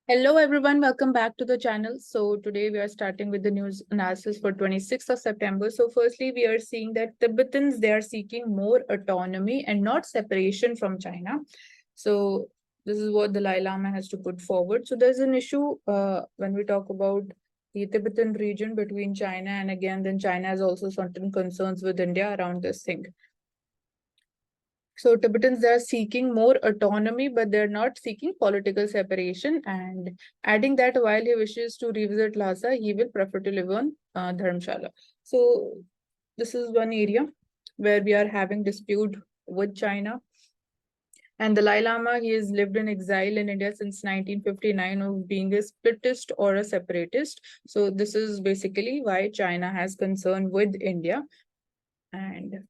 Hello everyone, welcome back to the channel. So today we are starting with the news analysis for 26th of September. So firstly, we are seeing that Tibetans, they are seeking more autonomy and not separation from China. So this is what the Dalai Lama has to put forward. So there's an issue when we talk about the Tibetan region between China and again, then China has also certain concerns with India around this thing. So Tibetans, they are seeking more autonomy, but they're not seeking political separation. And adding that while he wishes to revisit Lhasa, he will prefer to live on Dharamshala. So this is one area where we are having dispute with China. And the Dalai Lama, he has lived in exile in India since 1959 of being a splittist or a separatist. So this is basically why China has concern with India. And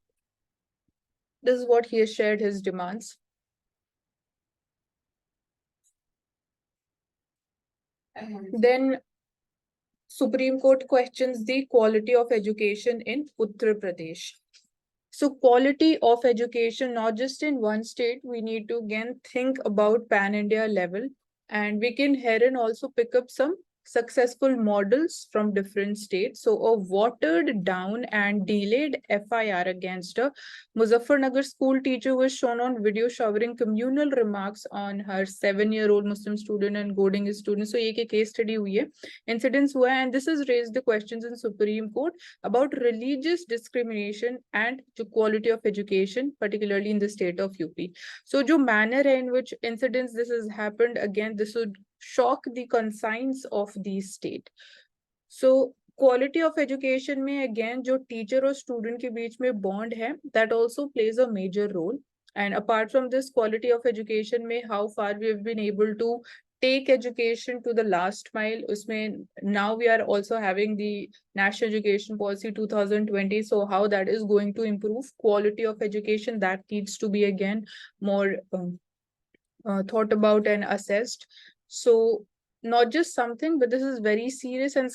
this is what he has shared his demands. Then Supreme Court questions the quality of education in Uttar Pradesh. So quality of education, not just in one state, we need to again think about pan-India level. And we can herein also pick up some successful models from different states. So a watered down and delayed FIR against a Muzaffarnagar school teacher was shown on video showering communal remarks on her 7-year-old Muslim student and goading his students. So एक case study हुई है, incidents हुआ है, and this has raised the questions in Supreme Court about religious discrimination and the quality of education, particularly in the state of UP. So the manner in which incidents this has happened, again, this would shock the conscience of the state. So quality of education में again जो teacher और student के बीच में bond है, that also plays a major role. And apart from this quality of education में how far we have been able to take education to the last mile. Usme, now we are also having the National Education Policy 2020. So how that is going to improve quality of education, that needs to be again more thought about and assessed. So not just something, but this is very serious. And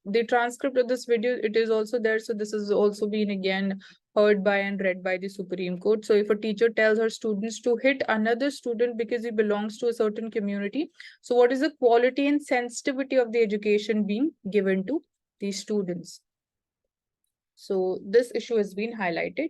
the transcript of this video, it is also there. So this has also been again heard by and read by the Supreme Court. So if a teacher tells her students to hit another student because he belongs to a certain community, so what is the quality and sensitivity of the education being given to these students? So this issue has been highlighted.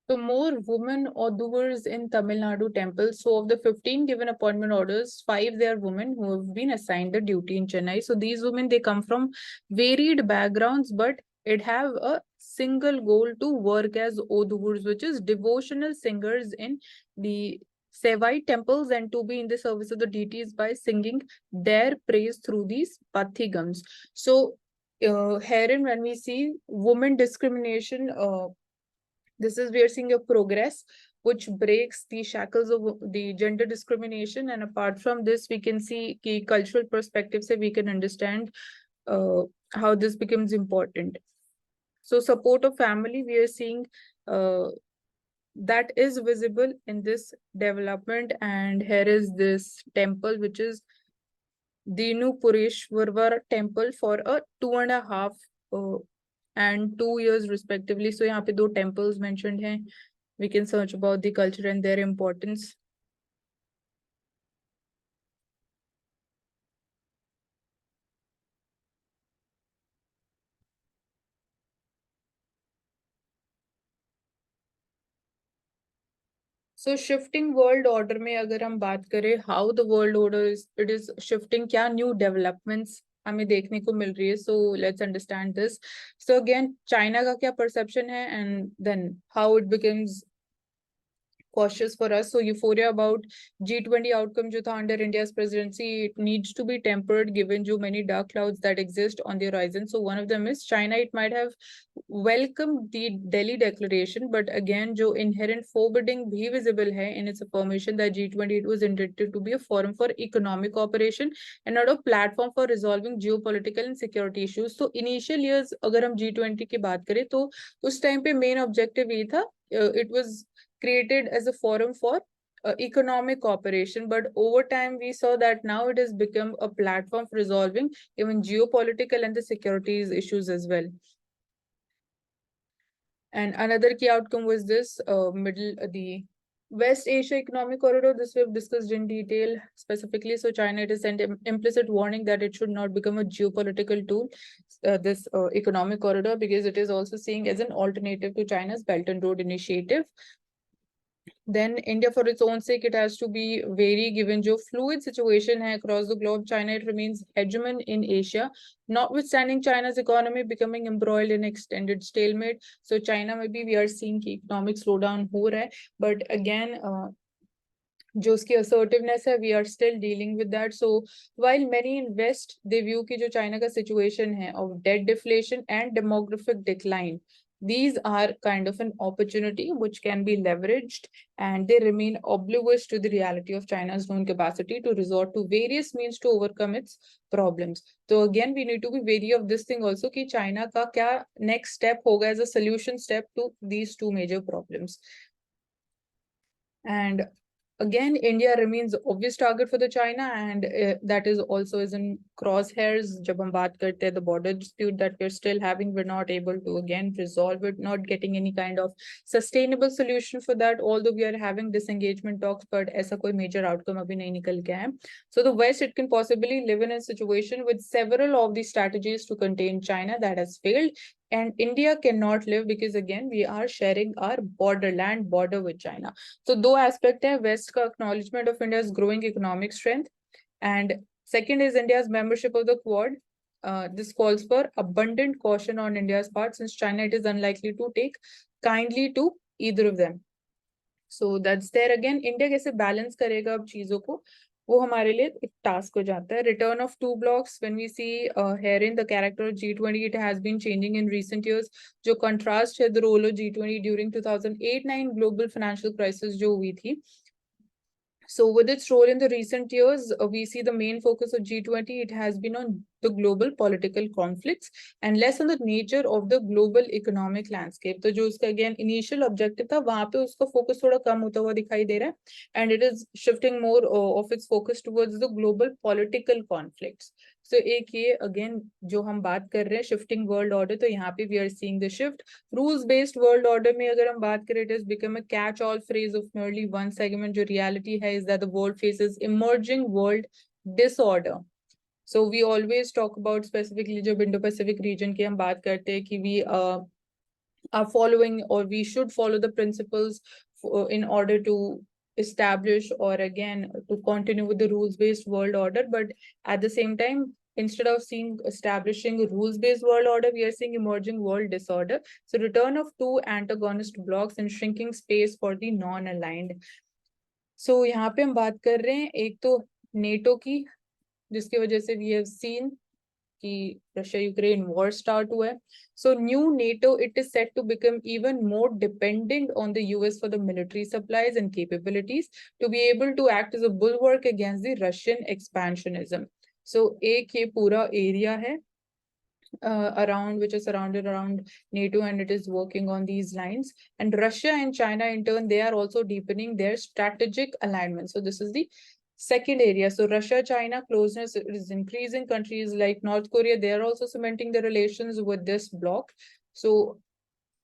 So more women doers in Tamil Nadu temples. So of the 15 given appointment orders, 5 they are women who have been assigned the duty in Chennai. So these women, they come from varied backgrounds, but it have a single goal to work as Oduvurs, which is devotional singers in the Sevite temples and to be in the service of the deities by singing their praise through these pathigams. So herein when we see women discrimination, this is we are seeing a progress which breaks the shackles of the gender discrimination. And apart from this, we can see the cultural perspective, so we can understand how this becomes important. So support of family, we are seeing that is visible in this development. And here is this temple, which is Dinu Pureshwar temple for a 2.5 and 2 years respectively. So यहाँ पे 2 temples mentioned हैं. We can search about the culture and their importance. So shifting world order में अगर हम बात करें, how the world order is shifting, क्या new developments हमें देखने को मिल रही है. So let's understand this. So again, China का क्या perception है and then how it becomes cautious for us. So euphoria about G20 outcome jo tha under India's presidency, it needs to be tempered given jo many dark clouds that exist on the horizon. So one of them is China. It might have welcomed the Delhi declaration, but again jo inherent forbidding bhi visible hai in its affirmation that G20 it was intended to be a forum for economic cooperation and not a platform for resolving geopolitical and security issues. So initial years agar hum G20 की बात करें तो उस time पे main objective ये था, it was created as a forum for economic cooperation, but over time we saw that now it has become a platform for resolving even geopolitical and the securities issues as well. And another key outcome was this the West Asia Economic Corridor. This we've discussed in detail specifically. So China, it has sent implicit warning that it should not become a geopolitical tool, this economic corridor, because it is also seen as an alternative to China's Belt and Road Initiative. Then India, for its own sake, it has to be wary given jo fluid situation hai across the globe. China, it remains hegemon in Asia, notwithstanding China's economy becoming embroiled in extended stalemate. So China, maybe we are seeing economic slowdown ho raha hai, but again, जो उसकी assertiveness है, we are still dealing with that. So while many in West, they view कि जो China का situation है of debt deflation and demographic decline, these are kind of an opportunity which can be leveraged, and they remain oblivious to the reality of China's known capacity to resort to various means to overcome its problems. So again, we need to be wary of this thing also कि China का क्या next step होगा as a solution step to these two major problems. And again, India remains obvious target for the China, and that is also is in crosshairs. जब हम बात करते हैं the border dispute that we're still having, we're not able to again resolve it, not getting any kind of sustainable solution for that. Although we are having disengagement talks, but ऐसा कोई major outcome अभी नहीं निकल के आया. So the West, it can possibly live in a situation with several of the strategies to contain China that has failed. And India cannot live because again, we are sharing our border with China. So दो aspect है West का acknowledgement of India's growing economic strength, and second is India's membership of the Quad. This calls for abundant caution on India's part since China it is unlikely to take kindly to either of them. So that's there again. India कैसे balance करेगा अब चीजों को, वो हमारे लिए एक task हो जाता है. Return of two blocks. When we see herein the character of G20, it has been changing in recent years. जो contrast है the role of G20 during 2008-9 global financial crisis जो हुई थी. So with its role in the recent years, we see the main focus of G20, it has been on the global political conflicts and less on the nature of the global economic landscape. तो जो उसका again initial objective था, वहाँ पे उसका focus थोड़ा कम होता हुआ दिखाई दे रहा है, and it is shifting more of its focus towards the global political conflicts. So एक ये again जो हम बात कर रहे हैं shifting world order, तो यहाँ पे we are seeing the shift. Rules based world order में अगर हम बात करें, it has become a catch all phrase of merely one segment. जो reality है is that the world faces emerging world disorder. So we always talk about specifically जब Indo-Pacific region की हम बात करते हैं कि we are following or we should follow the principles in order to establish or again to continue with the rules-based world order. But at the same time, instead of seeing establishing a rules-based world order, we are seeing emerging world disorder. So return of two antagonist blocks and shrinking space for the non-aligned. So यहाँ पे हम बात कर रहे हैं एक तो NATO की, जिसकी वजह से we have seen कि Russia-Ukraine war start हुआ है. So new NATO, it is set to become even more dependent on the US for the military supplies and capabilities to be able to act as a bulwark against the Russian expansionism. So एक ये पूरा area है around which is surrounded around NATO, and it is working on these lines. And Russia and China in turn, they are also deepening their strategic alignment. So this is the second area. So Russia, China closeness is increasing. Countries like North Korea, they are also cementing their relations with this bloc. So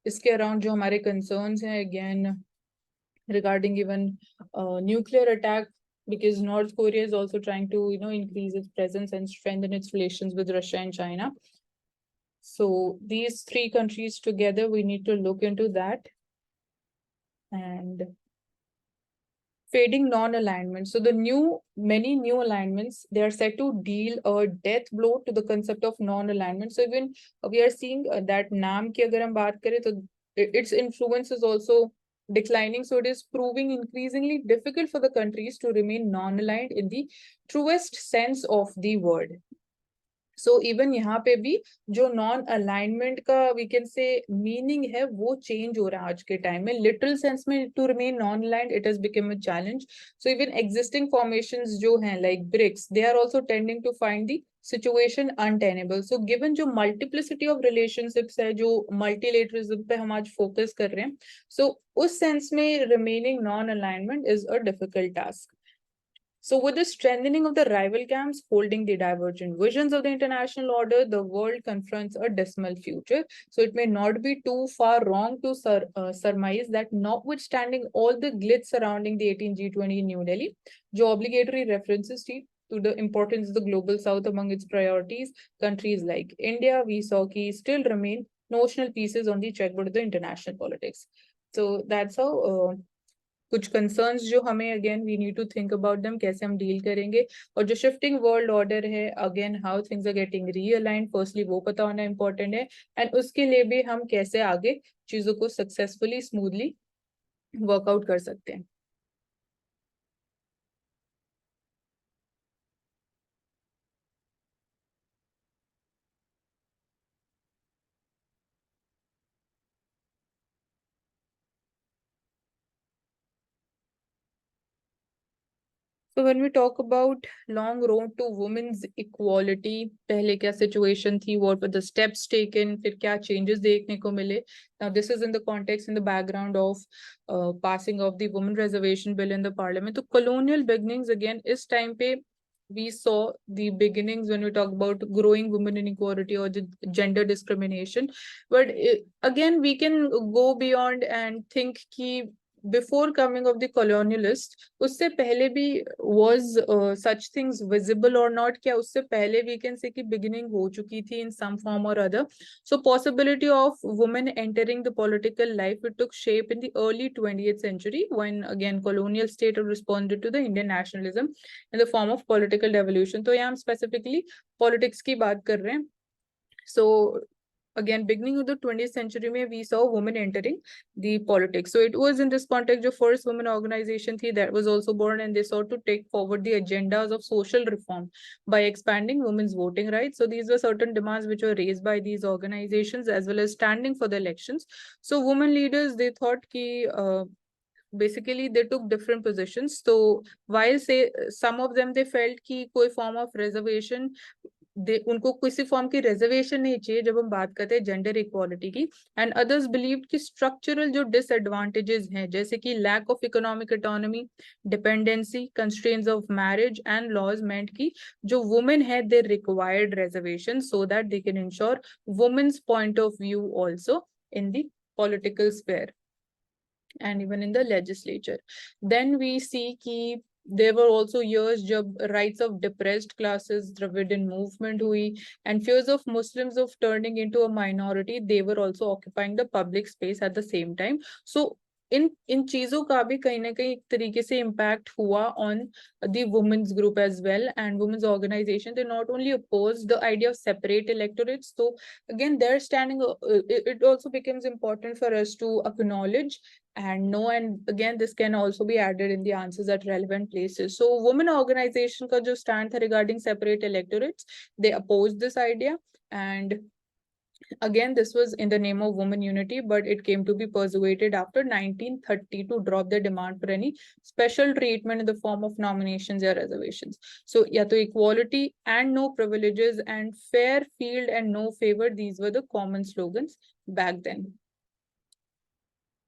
इसके around जो हमारे concerns हैं again regarding even nuclear attack, because North Korea is also trying to increase its presence and strengthen its relations with Russia and China. So these three countries together, we need to look into that. And fading non-alignment. So the many new alignments, they are set to deal a death blow to the concept of non-alignment. So even we are seeing that नाम की अगर हम बात करें तो its influence is also declining, so it is proving increasingly difficult for the countries to remain non-aligned in the truest sense of the word. So even यहाँ पे भी जो नॉन अलाइनमेंट का वी कैन से मीनिंग है वो change हो रहा है आज के टाइम में. लिटरल सेंस में to remain non aligned it has become a challenge. So even existing formations जो हैं like BRICS, they are also tending to find the situation untenable. So given जो मल्टीप्लिसिटी ऑफ रिलेशनशिप्स है, जो multilateralism पे हम आज focus कर रहे हैं, सो उस सेंस में remaining non alignment is a difficult task. So with the strengthening of the rival camps holding the divergent visions of the international order, the world confronts a dismal future. So it may not be too far wrong to surmise that notwithstanding all the glitz surrounding the 18 G20 in New Delhi, जो obligatory references to the importance of the global south among its priorities, countries like India, we saw still remain notional pieces on the checkboard of the international politics. So that's how कुछ concerns जो हमें again we need to think about them, कैसे हम deal करेंगे. और जो shifting world order है, again how things are getting realigned, firstly वो पता होना इंपॉर्टेंट है. एंड उसके लिए भी हम कैसे आगे चीजों को सक्सेसफुली स्मूथली वर्कआउट कर सकते हैं. So when we talk about long road to women's equality, पहले क्या situation थी, what were the steps taken, फिर क्या changes देखने को मिले. Now this is in the context, in the background of passing of the women reservation bill in the parliament. तो colonial beginnings again इस time पे we saw the beginnings when we talk about growing women inequality or the gender discrimination. But again we can go beyond and think कि before coming of the colonialists, उससे पहले भी was such things visible or not, क्या उससे पहले we can say कि beginning हो चुकी थी in some form or other. So possibility of women entering the political life, it took shape in the early 20th century when again colonial state responded to the Indian nationalism in the form of political devolution. तो यहाँ हम specifically politics की बात कर रहे हैं. So again beginning of the 20th century में we saw women entering the politics. So it was in this context the first women organization थी that was also born, and they sought to take forward the agendas of social reform by expanding women's voting rights. So these were certain demands which were raised by these organizations as well as standing for the elections. So women leaders, they thought कि basically they took different positions. So while say some of them they felt कि कोई form of reservation, उनको किसी form की reservation नहीं चाहिए जब हम बात करते हैं जेंडर इक्वालिटी की. एंड अदर्स बिलीव कि स्ट्रक्चरल जो डिसएडवांटेजेस हैं, जैसे कि lack of economic autonomy, dependency, constraints of marriage and laws meant की जो वुमेन है they required reservation so that they can ensure women's point of view also in the political sphere and even in the legislature. Then we see कि there were also years जब rights of depressed classes, Dravidian movement हुई, and fears of Muslims of turning into a minority, they were also occupying the public space at the same time. So इन चीजों का भी कहीं ना कहीं एक तरीके से इम्पैक्ट हुआ on the women's group as well and women's organisation. They not only oppose the idea of separate electorates. तो again their standing, it also becomes important for us to acknowledge and know, and again this can also be added in the answers at relevant places. So women organization का जो stand था regarding separate electorates, they opposed this idea, and again this was in the name of women unity, but it came to be persuaded after 1930 to drop the demand for any special treatment in the form of nominations or reservations. So या तो equality and no privileges and fair field and no favor, these were the common slogans back then.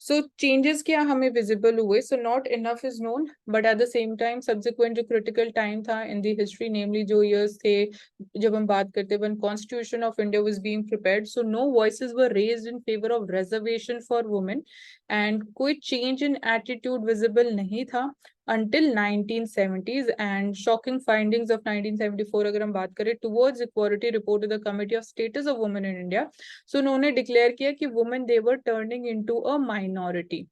So changes क्या हमें visible हुए. So not enough is known, but at the same time subsequent जो critical time था in the history, namely जो years थे जब हम बात करते when Constitution of India was being prepared, so no voices were raised in favor of reservation for women, and कोई change in attitude visible नहीं था until 1970s. And shocking findings of 1974 अगर हम बात करें towards equality report to the Committee of Status of Women in India, so उन्होंने declare किया कि women they were turning into a minority.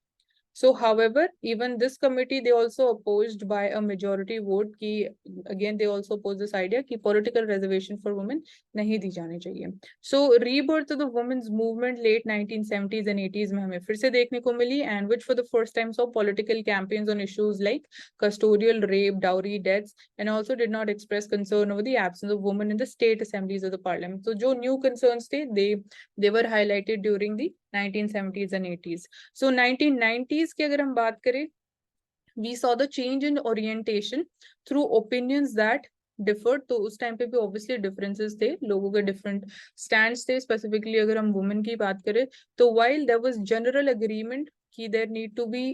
So however, even this committee, they also opposed by a majority vote ki, again they also oppose this idea ki political reservation for women nahi di jani chahiye. So rebirth of the women's movement late 1970s and 80s में हमें फिर से देखने को मिली, and which for the first time saw political campaigns on issues like custodial rape, dowry deaths, and also did not express concern over the absence of women in the state assemblies of the parliament. So जो new concerns थे, they were highlighted during the 1970s and 80s. So 1990s की अगर हम बात करें, we saw the change in orientation through opinions that differed. तो उस time पे भी obviously differences थे, लोगों के different stands थे. Specifically अगर हम women की बात करें, तो while there was general agreement कि there need to be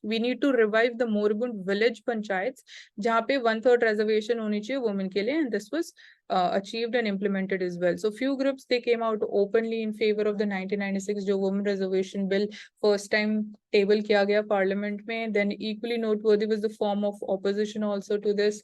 we need to revive the moribund village panchayats जहाँ पे 1/3 reservation होनी चाहिए women के लिए, and this was achieved and implemented as well. So few groups, they came out openly in favor of the 1996 जो women reservation bill first time table किया गया parliament में. Then equally noteworthy was the form of opposition also to this.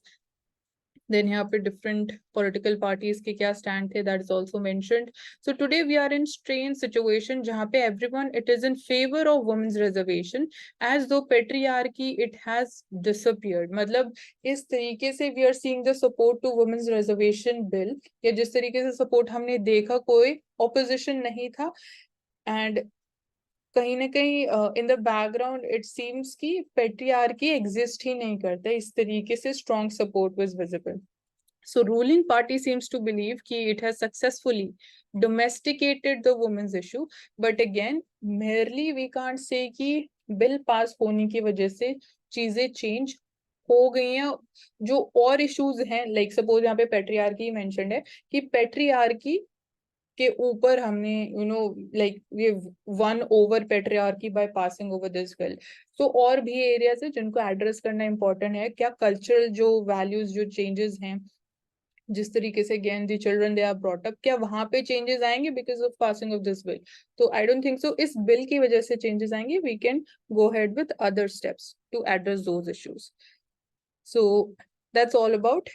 Then यहाँ पे different political parties के क्या stand थे, that is also mentioned. So today we are in strange situation जहाँ पे everyone, it is in favor of women's reservation as though patriarchy it has disappeared. मतलब इस तरीके से we are seeing the support to women's reservation bill, या जिस तरीके से support हमने देखा, कोई opposition नहीं था, and कहीं ना कहीं in the background it seems कि पेट्रियार्की एग्जिस्ट ही नहीं करता, इस तरीके से strong support was visible. So ruling party seems to believe कि it has successfully domesticated the women's issue, but again merely we can't say कि bill pass होने की वजह से चीजें change हो गई हैं. जो और issues हैं, like suppose यहाँ पे patriarchy mentioned है कि patriarchy के ऊपर हमने like we won over patriarchy by passing over this bill. So और भी areas है जिनको address करना important है. क्या cultural जो values जो changes हैं, जिस तरीके से again the children they are brought up, क्या वहां पे changes आएंगे because of passing of this bill? तो I don't think so. इस bill की वजह से changes आएंगे. We can go ahead with other steps to address those issues. So that's all about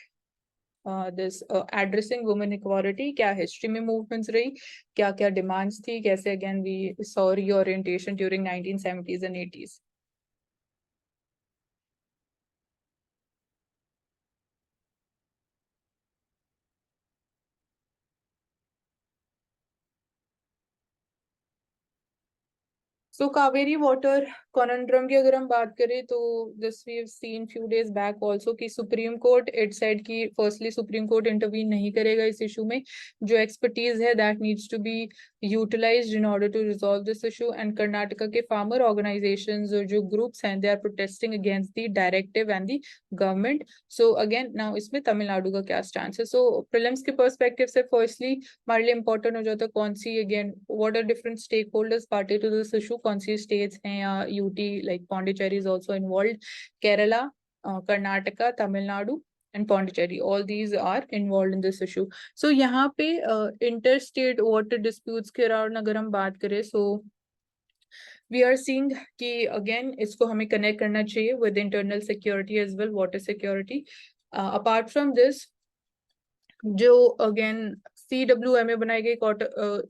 this addressing women equality. क्या history में movements रही, क्या क्या demands थी, कैसे again we saw reorientation during 1970s and 80s. So Kaveri water conundrum की अगर हम बात करें तो this we have seen few days back also कि Supreme Court it said कि firstly Supreme Court intervene नहीं करेगा इस issue में, जो expertise है that needs to be utilized in order to resolve this issue. And Karnataka के farmer organizations और जो groups हैं they are protesting against the directive and the government. So again now इसमें तमिलनाडु का क्या stance है? So prelims के perspective से firstly हमारे लिए important हो जाता है कौन सी again what are different stakeholders party to this issue, कौन सी states हैं या UT like Pondicherry is also involved, Kerala, Karnataka, Tamil Nadu and Pondicherry, all these are involved in this issue. So यहाँ पे interstate water disputes के around अगर हम बात करें, so we are seeing कि again इसको हमें connect करना चाहिए with internal security as well, water security. Apart from this, जो अगेन CWMA बनाई गई,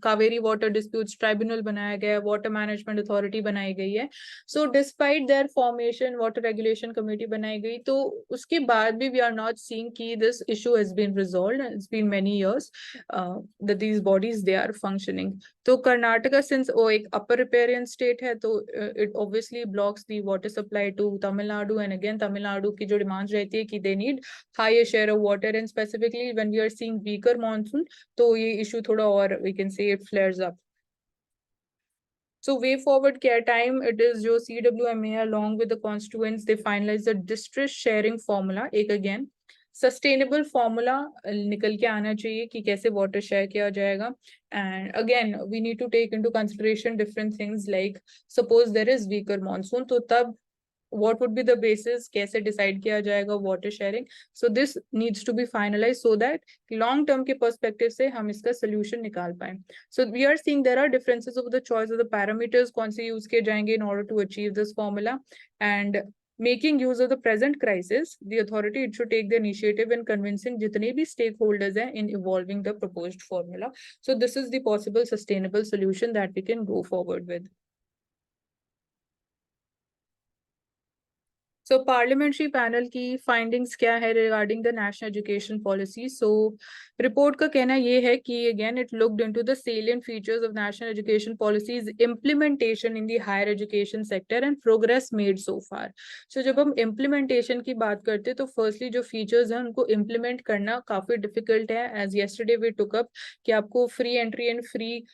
कावेरी वाटर डिस्प्यूट्स ट्राइब्यूनल बनाया गया है, वाटर मैनेजमेंट अथॉरिटी बनाई गई है. So despite their formation water regulation committee बनाई गई, तो उसके बाद भी वी आर नॉट सीइंग कि this issue has been resolved. It's been many years that these bodies they are functioning. तो कर्नाटका सिंस वो एक अपर रिपेरियन स्टेट है, तो it obviously blocks the water supply to Tamil Nadu. And again Tamil Nadu की जो demands रहती है कि they need higher share of water, and specifically when we are seeing weaker monsoon, तो ये issue थोड़ा और we can say it flares up. So way forward क्या time it is जो CWMA along with the constituents they finalize the district sharing formula. एक again sustainable formula निकल के आना चाहिए कि कैसे water share किया जाएगा. And again we need to take into consideration different things like suppose there is weaker monsoon, तो तब what would be the basis, कैसे decide किया जाएगा water sharing. So this needs to be finalized so that long term के perspective से हम इसका solution निकाल पाएं. So we are seeing there are differences of the choice of the parameters कौन से use किए जाएंगे in order to achieve this formula. And making use of the present crisis, the authority it should take the initiative in convincing जितने भी stakeholders हैं in evolving the proposed formula. So this is the possible sustainable solution that we can go forward with. So parliamentary panel की findings क्या है regarding the national education policy? So report का कहना ये है कि again it looked into the salient features of national education policies implementation in the higher education sector and progress made so far. So जब हम implementation की बात करते हैं तो firstly जो features हैं उनको implement करना काफी difficult है. As yesterday we took up कि आपको free entry and free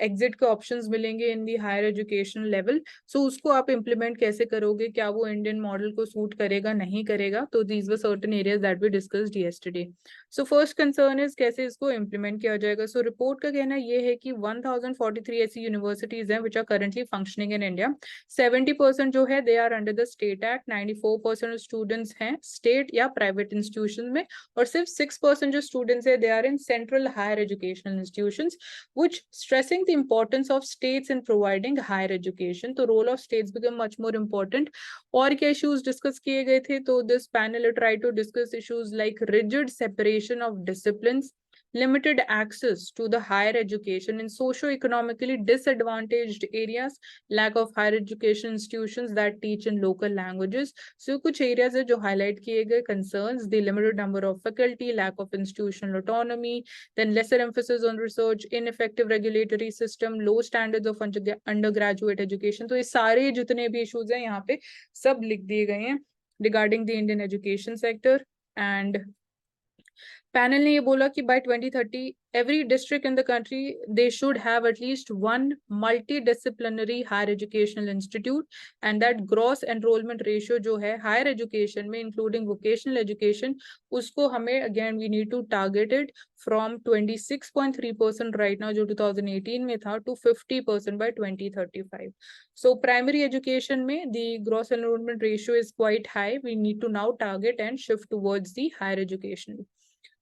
exit के options मिलेंगे in the higher education level. So उसको आप implement कैसे करोगे, क्या वो Indian model को सूट करेगा नहीं करेगा, तो these were certain areas that we discussed yesterday. So first concern is कैसे इसको implement किया जाएगा. So report का कहना ये है कि 1043 ऐसी universities हैं which are currently functioning in India. 70% जो है they are under the state act, 94% students हैं state या private institutions में, और सिर्फ 6% जो students है they are in central higher educational institutions, which stressing the importance of states in providing higher education. तो role of states become much more important. और क्या issues discuss किए गए थे? तो this panel tried to discuss issues like rigid separation of disciplines, limited access to the higher education in socio-economically disadvantaged areas, lack of higher education institutions that teach in local languages. So कुछ areas है जो highlight किए गए concerns, the limited number of faculty, lack of institutional autonomy, then lesser emphasis on research, ineffective regulatory system, low standards of undergraduate education. तो ये सारे जितने भी issues हैं यहाँ पे सब लिख दिए गए हैं regarding the Indian education sector. And panel ने ये बोला कि by 2030 every district in the country they should have at least one multidisciplinary higher educational institute, and that gross enrollment ratio जो है higher education में including vocational education उसको हमें again we need to target it from 26.3% right now जो 2018 में था to 50% by 2035. So primary education में the gross enrollment ratio is quite high. We need to now target and shift towards the higher education.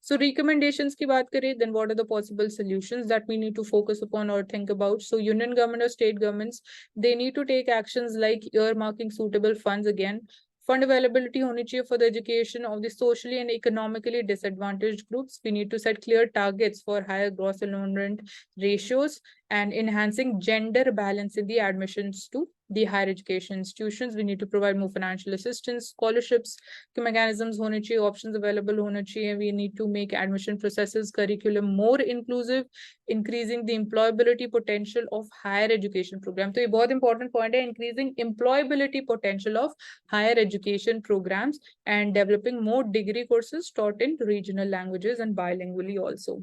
So recommendations की बात करें, then what are the possible solutions that we need to focus upon or think about? So union government or state governments, they need to take actions like earmarking suitable funds again. Fund availability होनी चाहिए for the education of the socially and economically disadvantaged groups. We need to set clear targets for higher gross enrollment ratios and enhancing gender balance in the admissions to the higher education institutions. We need to provide more financial assistance, scholarships के mechanisms होने चाहिए, options available होने चाहिए. We need to make admission processes, curriculum more inclusive, increasing the employability potential of higher education program. तो ये बहुत important point है, increasing employability potential of higher education programs and developing more degree courses taught in regional languages and bilingually also.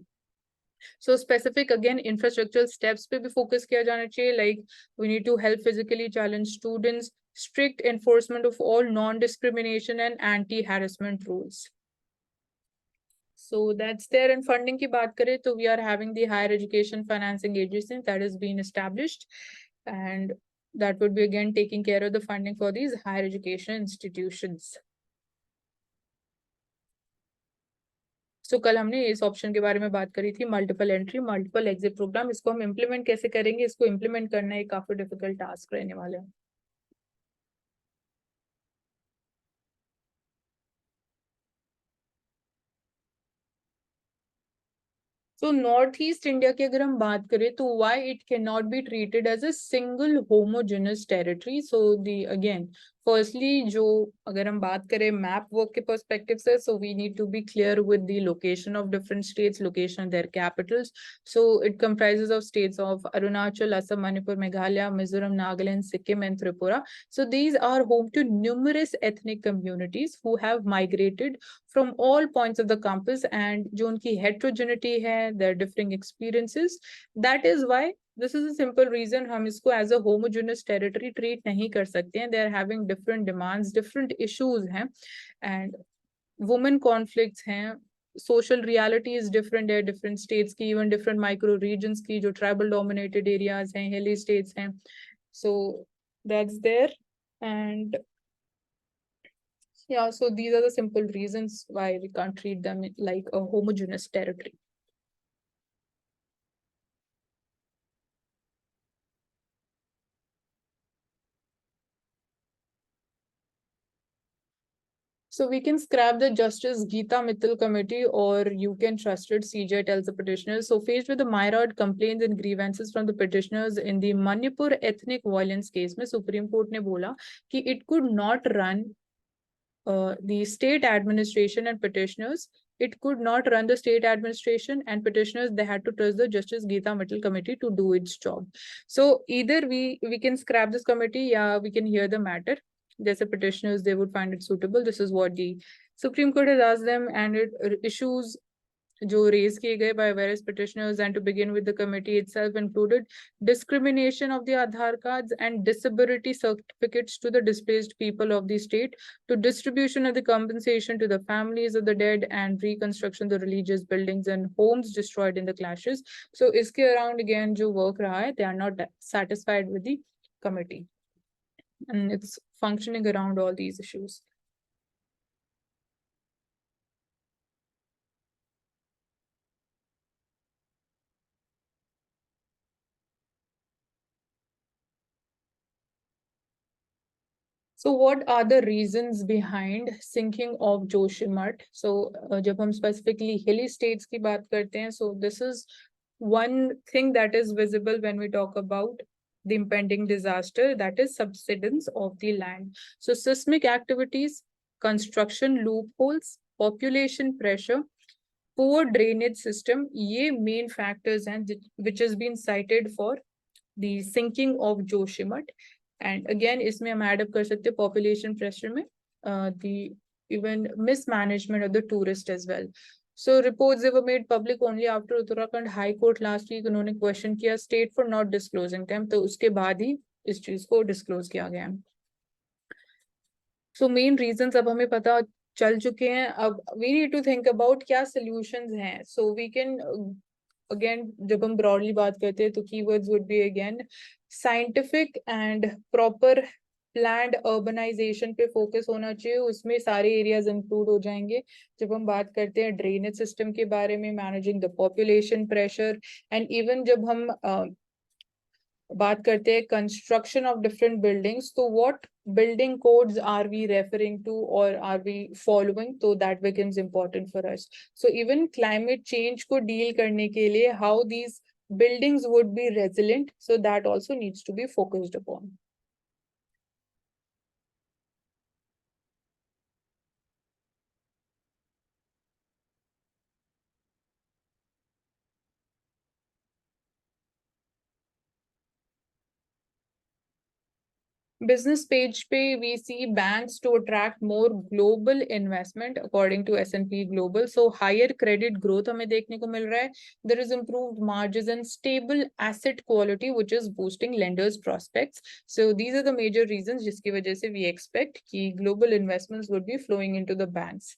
So specific again infrastructural steps पे भी focus किया जाना चाहिए, like we need to help physically challenged students, strict enforcement of all non-discrimination and anti-harassment rules. So that's there. And funding की बात करें तो we are having the higher education financing agency that has been established, and that would be again taking care of the funding for these higher education institutions. So कल हमने इस option के बारे में बात करी थी, multiple entry multiple exit programme. इसको हम इम्प्लीमेंट कैसे करेंगे, इसको इम्प्लीमेंट करना एक काफी डिफिकल्ट टास्क रहने वाला है. So Northeast India की अगर हम बात करें तो why it cannot be treated as a single homogeneous territory. So the again firstly जो अगर हम बात करें map work के perspective से, so we need to be clear with the location of different states, location of their capitals. So it comprises of states of Arunachal, Assam, Manipur, Meghalaya, Mizoram, Nagaland, Sikkim and Tripura. So these are home to numerous ethnic communities who have migrated from all points of the compass, and जो उनकी heterogeneity है, their differing experiences, that is why this is a simple reason हम इसको as a homogeneous territory treat नहीं कर सकते हैं. They are having different demands, different issues हैं, and women conflicts हैं, social reality is different है different states की, even different micro regions की, जो tribal dominated areas हैं, hilly states हैं. So that's there. And yeah, so these are the simple reasons why we can't treat them like a homogeneous territory. So we can scrap the Justice Geeta Mittal committee, or you can trust it, CJ tells the petitioners. So faced with the myriad complaints and grievances from the petitioners in the Manipur ethnic violence case, में Supreme Court ने बोला कि it could not run the state administration and petitioners, it could not run the state administration, and petitioners, they had to trust the Justice Geeta Mittal committee to do its job. So either we can scrap this committee, yeah, we can hear the matter. There's a petitioners, they would find it suitable. This is what the Supreme Court has asked them, and it issues जो raise किए गए by various petitioners, and to begin with, the committee itself included discrimination of the Aadhaar cards and disability certificates to the displaced people of the state, to distribution of the compensation to the families of the dead, and reconstruction of the religious buildings and homes destroyed in the clashes. So iske around again जो work रहा है, they are not satisfied with the committee, and it's functioning around all these issues. So what are the reasons behind sinking of Joshimath? So जब हम specifically hilly states की बात करते हैं, so this is one thing that is visible when we talk about the impending disaster, that is subsidence of the land. So seismic activities, construction loopholes, population pressure, poor drainage system, ये main factors and which has been cited for the sinking of Joshimath. And again, इसमें हम add up कर सकते हैं population pressure में the even mismanagement of the tourist as well. So reports they were made public only after Uttarakhand High Court last week उन्होंने question किया state for not disclosing them, तो उसके बाद ही इस चीज को disclose किया गया. So main reasons अब हमें पता चल चुके हैं. अब we need to think about क्या solutions हैं. So we can again जब हम broadly बात करते हैं तो keywords would be again scientific and proper planned urbanization पे focus होना चाहिए. उसमें सारे areas include हो जाएंगे. जब हम बात करते हैं drainage system के बारे में, managing the population pressure, and even जब हम बात करते हैं construction of different buildings, तो what building codes are we referring to or are we following, so that becomes important for us. So even climate change को deal करने के लिए how these buildings would be resilient, so that also needs to be focused upon. Business page पे we see banks to attract more global investment according to S&P Global. So higher credit growth हमें देखने को मिल रहा है. There is improved margins and stable asset quality which is boosting lenders prospects. So these are the major reasons जिसकी वजह से we expect कि global investments would be flowing into the banks.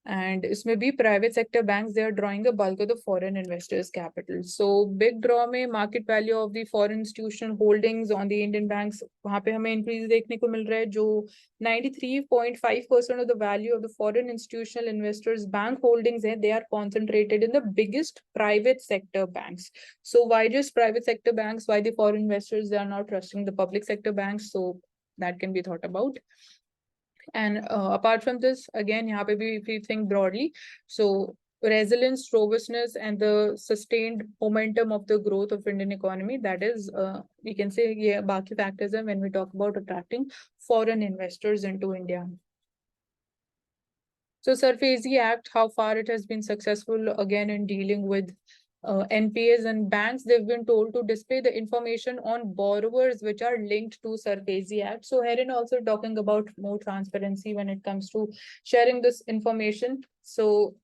And इसमें भी private sector banks, they are drawing a bulk of the foreign investors capital. So big draw में market value of the foreign institutional holdings on the Indian banks, वहाँ पे हमें increase देखने को मिल रहा है. जो 93.5% of the value of the foreign institutional investors bank holdings हैं, they are concentrated in the biggest private sector banks. So why just private sector banks? Why the foreign investors, they are not trusting the public sector banks? So that can be thought about. And apart from this, again, यहाँ पे भी if we think broadly, so resilience, robustness, and the sustained momentum of the growth of Indian economy, that is, we can say, yeah, बाकी factors हैं when we talk about attracting foreign investors into India. So SARFAESI Act, how far it has been successful again in dealing with NPAs and banks, they've been told to display the information on borrowers which are linked to SARFAESI Act. So herein also talking about more transparency when it comes to sharing this information. So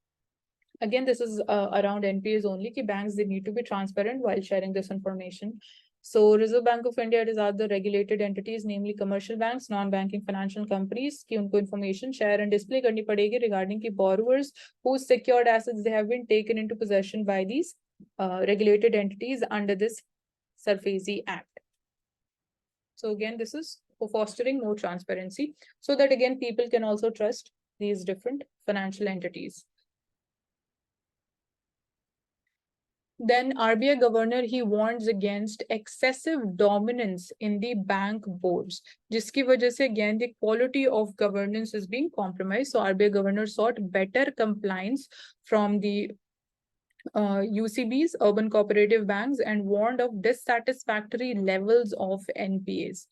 again, this is around NPAs only, कि banks, they need to be transparent while sharing this information. So Reserve Bank of India has asked the regulated entities, namely commercial banks, non-banking financial companies, कि उनको information share and display करनी पड़ेगी regarding कि borrowers whose secured assets they have been taken into possession by these regulated entities under this SARFAESI Act. So again, this is for fostering more transparency so that again people can also trust these different financial entities. Then RBI governor, he warns against excessive dominance in the bank boards, जिसकी वजह से again the quality of governance is being compromised. So RBI governor sought better compliance from the UCBs, urban cooperative banks, and warned of dissatisfactory levels of NPAs.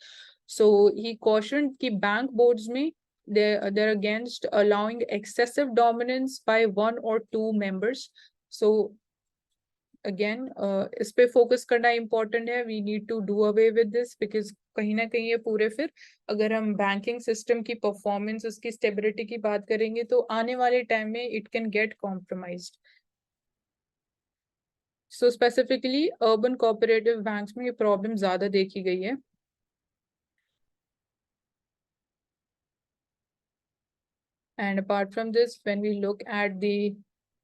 So he cautioned कि bank boards में they're against allowing excessive dominance by one or two members. So again, इस पे focus करना important है. We need to do away with this because कहीं ना कहीं ये पूरे फिर अगर हम बैंकिंग सिस्टम की परफॉर्मेंस उसकी स्टेबिलिटी की बात करेंगे तो आने वाले टाइम में it can get compromised. So specifically urban cooperative banks में ये प्रॉब्लम ज्यादा देखी गई है. And apart from this, when we look at the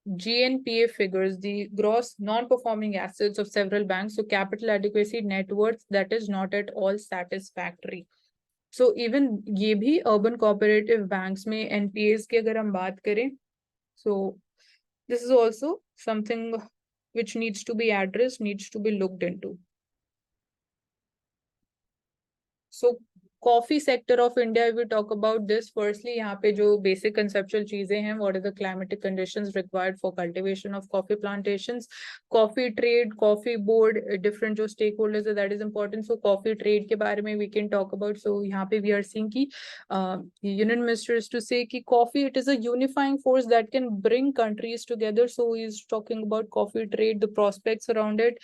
GNPA figures, the gross non-performing assets of several banks, so capital adequacy, net worth, that is not at all satisfactory. So even ये भी urban cooperative banks में NPAs की अगर हम बात करें, so this is also something which needs to be addressed, needs to be looked into. So coffee sector of India, we talk about this. Firstly यहाँ पे जो बेसिक कंसेप्चुअल चीजें हैं, what are the climatic conditions required for cultivation of coffee plantations, coffee trade, coffee board, different जो stakeholders है, that is important. So coffee trade के बारे में we can talk about. So यहाँ पे we are seeing की union ministers to say कि coffee it is a unifying force that can bring countries together. So he is talking about coffee trade, the prospects around it.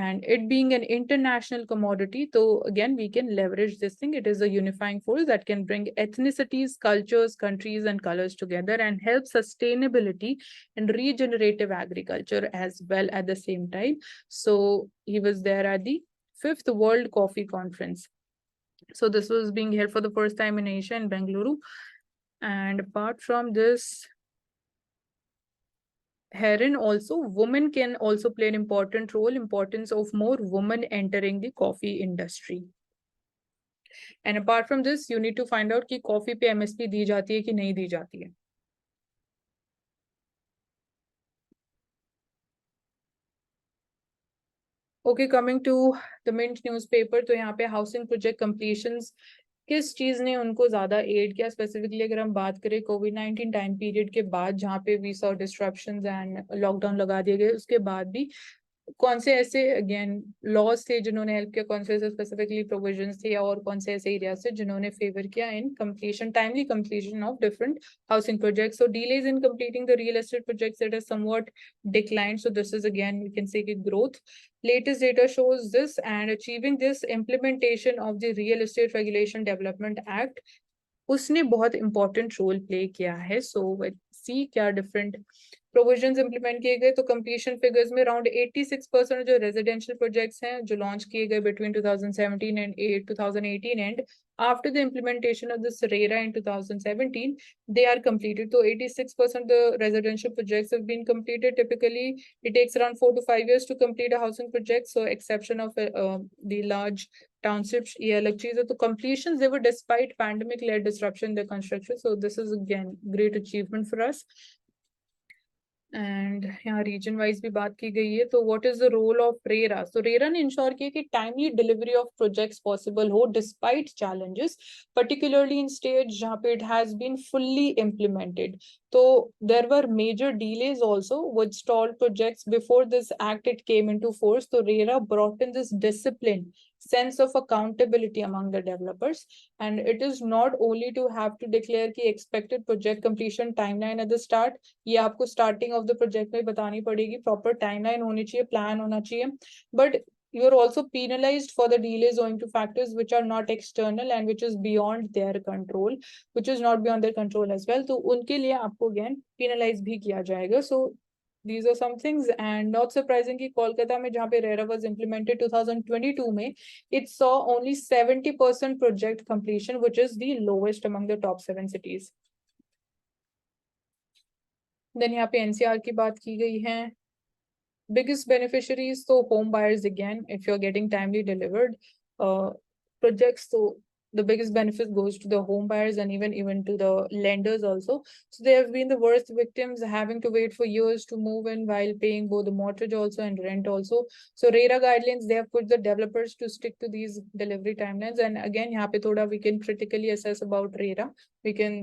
And it being an international commodity, so again we can leverage this thing. It is a unifying force that can bring ethnicities, cultures, countries and colors together and help sustainability and regenerative agriculture as well at the same time. So he was there at the 5th World Coffee Conference. So this was being held for the first time in Asia, in Bengaluru. And apart from this, herein also women can also play an important role, importance of more women entering the coffee industry. And apart from this, you need to find out कि coffee पे MSP दी जाती है कि नहीं दी जाती है. Okay, coming to the Mint newspaper, तो यहाँ पे housing project completions किस चीज ने उनको ज्यादा एड किया. स्पेसिफिकली अगर हम बात करें कोविड-19 टाइम पीरियड के बाद, जहाँ पे we saw disruptions and lockdown लगा दिए गए, उसके बाद भी कौन से ऐसे अगेन लॉज थे जिन्होंने हेल्प किया, कौन से ऐसे स्पेसिफिकली प्रोविजंस थे, और कौन से ऐसे एरियाज थे जिन्होंने फेवर किया in completion, timely completion of different housing projects. So delays in completing the real estate projects that has somewhat declined. So this is again we can say कि growth. Latest data shows this, and achieving this implementation of the Real Estate Regulation Development Act उसने बहुत important role play किया है. सो सी क्या different provisions implement किए गए. तो completion figures में अराउंड 86% जो रेजिडेंशियल प्रोजेक्ट्स हैं जो लॉन्च किए गए between 2017 and 2018 and after the implementation of this RERA in 2017, they are completed. So 86% the residential projects have been completed. Typically, it takes around 4 to 5 years to complete a housing project. So exception of the large townships, ये अलग चीज है. तो completions they were despite pandemic-led disruption in the construction. So this is again great achievement for us. And यहाँ region wise भी बात की गई है. तो what is the role of RERA. So RERA ने इंश्योर किया कि timely delivery of projects possible हो despite challenges, particularly in states जहाँ पे it has been fully implemented. तो there were major delays also with stalled projects before this act it came into force. तो RERA brought in this discipline, sense of accountability among the developers, and it is not only to have to declare की expected project completion timeline at the start. ये आपको starting of the project में बतानी पड़ेगी, proper timeline होनी चाहिए, plan होना चाहिए, but you are also penalized for the delays owing to factors which are not external and which is beyond their control, which is not beyond their control as well. तो उनके लिए आपको again penalize भी किया जाएगा. So these are some things. And not surprisingly, Kolkata में जहाँ पे RERA was implemented 2022 में, it saw only 70% project completion, which is the lowest among the top 7 cities. Then यहाँ पे NCR की बात की गई है. Biggest beneficiaries, so home buyers again, if you're getting timely delivered projects, so the biggest benefit goes to the home buyers and even to the lenders also. So they have been the worst victims, having to wait for years to move in while paying both the mortgage also and rent also. So RERA guidelines, they have put the developers to stick to these delivery timelines. And again, यहाँ पे थोड़ा we can critically assess about RERA. We can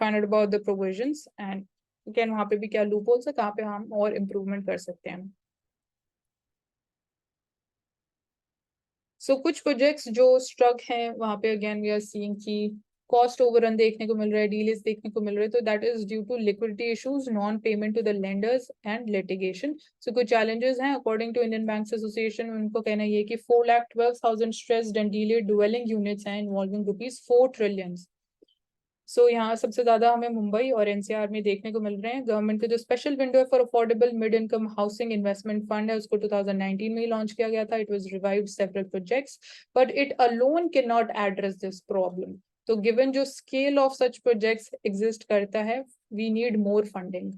find out about the provisions and again वहाँ पे भी क्या loopholes है, कहाँ पे हम और improvement कर सकते हैं. So कुछ प्रोजेक्ट्स जो स्ट्रक हैं वहां पे अगेन वी आर सीइंग कि कॉस्ट ओवररन देखने को मिल रहा है, डीलेस देखने को मिल रहे हैं, तो that is due to liquidity issues, non payment to the lenders and litigation. So कुछ चैलेंजेस हैं according to Indian banks association. उनको कहना ये कि 4,12,000 stressed and delayed dwelling units हैं इन्वॉल्विंग ₹4 ट्रिलियन. सो यहाँ सबसे ज्यादा हमें मुंबई और एनसीआर में देखने को मिल रहे हैं. गवर्नमेंट का जो स्पेशल विंडो है for affordable mid income housing investment fund है, उसको 2019 में ही लॉन्च किया गया था. It was revived several projects, but it alone cannot address this problem. तो गिवन जो scale of such projects exist करता है, we need more funding.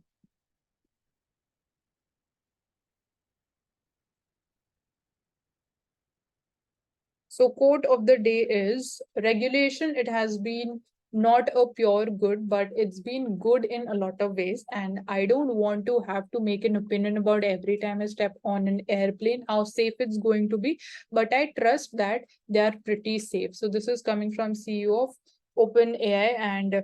So quote of the day is, regulation, it has been not a pure good, but it's been good in a lot of ways. And I don't want to have to make an opinion about every time I step on an airplane, how safe it's going to be. But I trust that they are pretty safe. So this is coming from CEO of OpenAI. And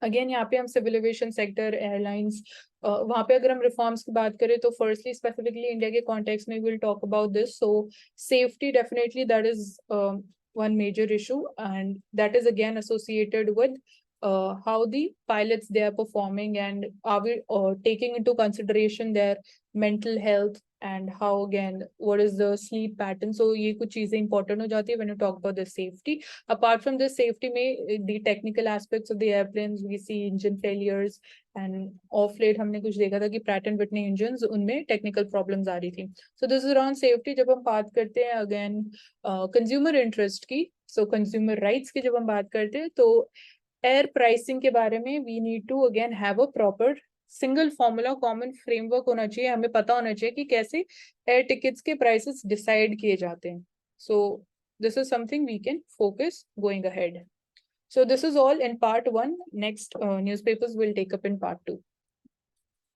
again यहाँ पे हम civil aviation sector, airlines, वहाँ पे अगर हम reforms की बात करें तो फर्स्टली स्पेसिफिकली इंडिया के कॉन्टेक्स्ट में will talk about this. So safety definitely that is one major issue, and that is again associated with how the pilots they are performing, and are we taking into consideration their mental health, and how again what is the sleep pattern. So ये कुछ चीजें important हो जाती है when you talk about the safety. Apart from the safety में the technical aspects of the airplanes, we see engine failures, and off late हमने कुछ देखा था कि Pratt and Whitney engines उनमें technical problems आ रही थी. So this is around safety. जब हम बात करते हैं again consumer interest की, so consumer rights की जब हम बात करते हैं, तो एयर प्राइसिंग के बारे में we need to again have a proper single formula, common framework होना चाहिए. हमें पता होना चाहिए कि कैसे एयर टिकट्स के प्राइसेस डिसाइड किए जाते हैं. So this is something we can focus going ahead. So this is all in part 1. Next newspapers will take up in part 2.